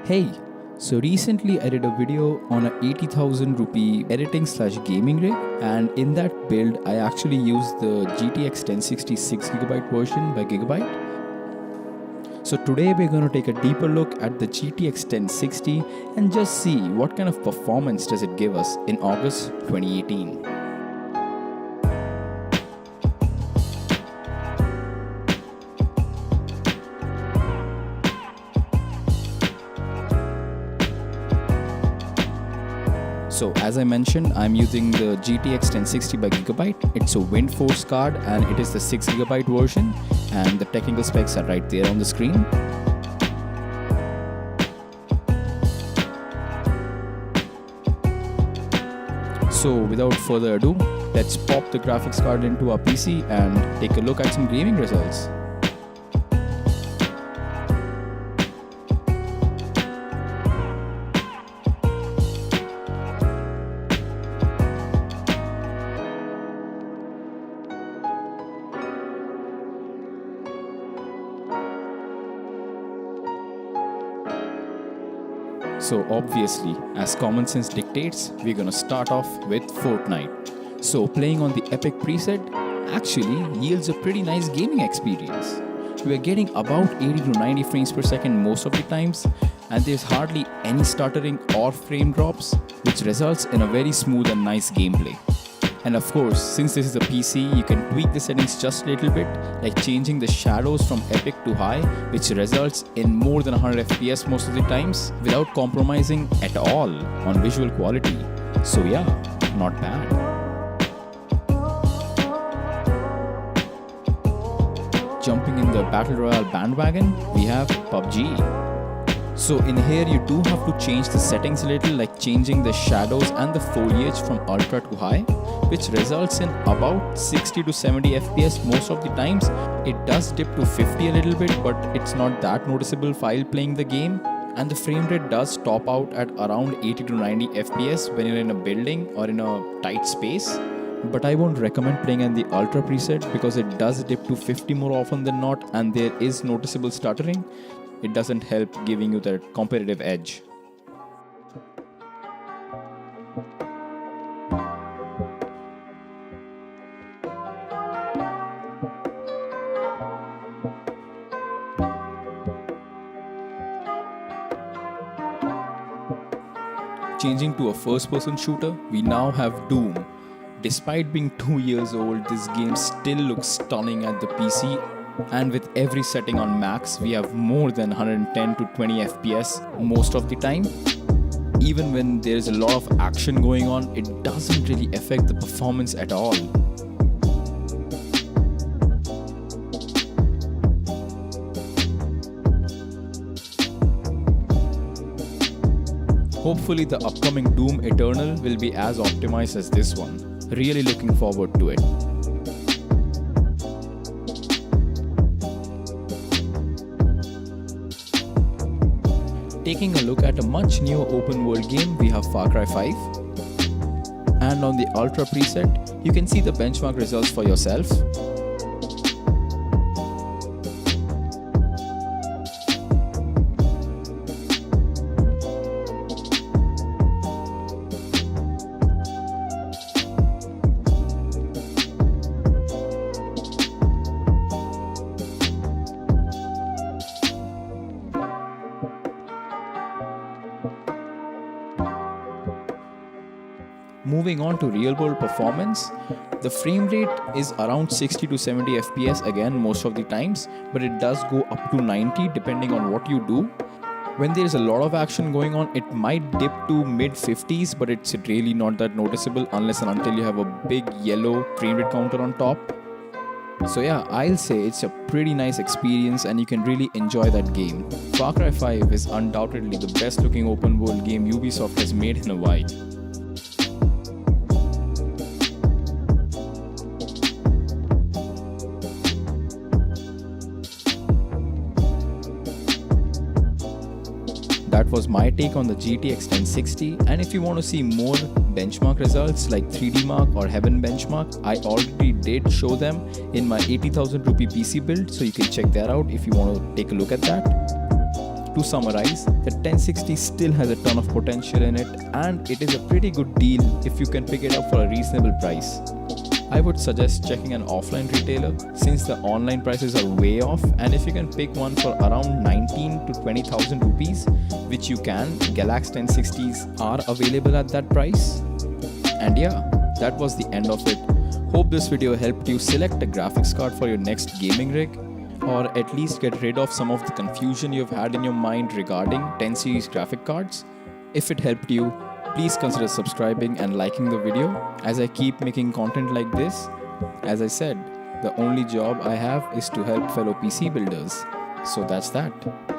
Hey, so recently I did a video on a 80,000 rupee editing/gaming rig, and in that build I actually used the GTX 1060 6GB version by Gigabyte. So today we're going to take a deeper look at the GTX 1060 and just see what kind of performance does it give us in August 2018. So as I mentioned, I'm using the GTX 1060 by Gigabyte. It's a WindForce card and it is the 6GB version, and the technical specs are right there on the screen. So without further ado, let's pop the graphics card into our PC and take a look at some gaming results. So obviously, as common sense dictates, we're gonna start off with Fortnite. So playing on the Epic preset actually yields a pretty nice gaming experience. We're getting about 80 to 90 frames per second most of the times, and there's hardly any stuttering or frame drops, which results in a very smooth and nice gameplay. And of course, since this is a PC, you can tweak the settings just a little bit, like changing the shadows from epic to high, which results in more than 100 FPS most of the times without compromising at all on visual quality. So yeah, not bad. Jumping in the Battle Royale bandwagon, we have PUBG. So in here you do have to change the settings a little, like changing the shadows and the foliage from ultra to high, which results in about 60 to 70 FPS most of the times. It does dip to 50 a little bit, but it's not that noticeable while playing the game. And the frame rate does top out at around 80 to 90 FPS when you're in a building or in a tight space. But I won't recommend playing in the Ultra preset because it does dip to 50 more often than not, and there is noticeable stuttering. It doesn't help giving you that competitive edge. Changing to a first-person shooter, we now have Doom. Despite being 2 years old, this game still looks stunning at the PC, and with every setting on max, we have more than 110 to 20 FPS most of the time. Even when there is a lot of action going on, it doesn't really affect the performance at all. Hopefully the upcoming Doom Eternal will be as optimized as this one. Really looking forward to it. Taking a look at a much newer open world game, we have Far Cry 5. And on the Ultra preset, you can see the benchmark results for yourself. Moving on to real world performance, the frame rate is around 60 to 70 FPS again most of the times, but it does go up to 90 depending on what you do. When there is a lot of action going on, it might dip to mid 50s, but it's really not that noticeable unless and until you have a big yellow frame rate counter on top. So yeah, I'll say it's a pretty nice experience and you can really enjoy that game. Far Cry 5 is undoubtedly the best looking open world game Ubisoft has made in a while. That was my take on the GTX 1060, and if you want to see more benchmark results like 3D Mark or Heaven benchmark, I already did show them in my 80,000 rupee PC build, so you can check that out if you want to take a look at that. to summarize, the 1060 still has a ton of potential in it, and it is a pretty good deal if you can pick it up for a reasonable price. I would suggest checking an offline retailer since the online prices are way off, and if you can pick one for around 19 to 20,000 rupees, which you can, Galaxy 1060s are available at that price. And yeah, that was the end of it. Hope this video helped you select a graphics card for your next gaming rig, or at least get rid of some of the confusion you've had in your mind regarding 10 series graphic cards. If it helped you, please consider subscribing and liking the video as I keep making content like this. As I said, the only job I have is to help fellow PC builders. So that's that.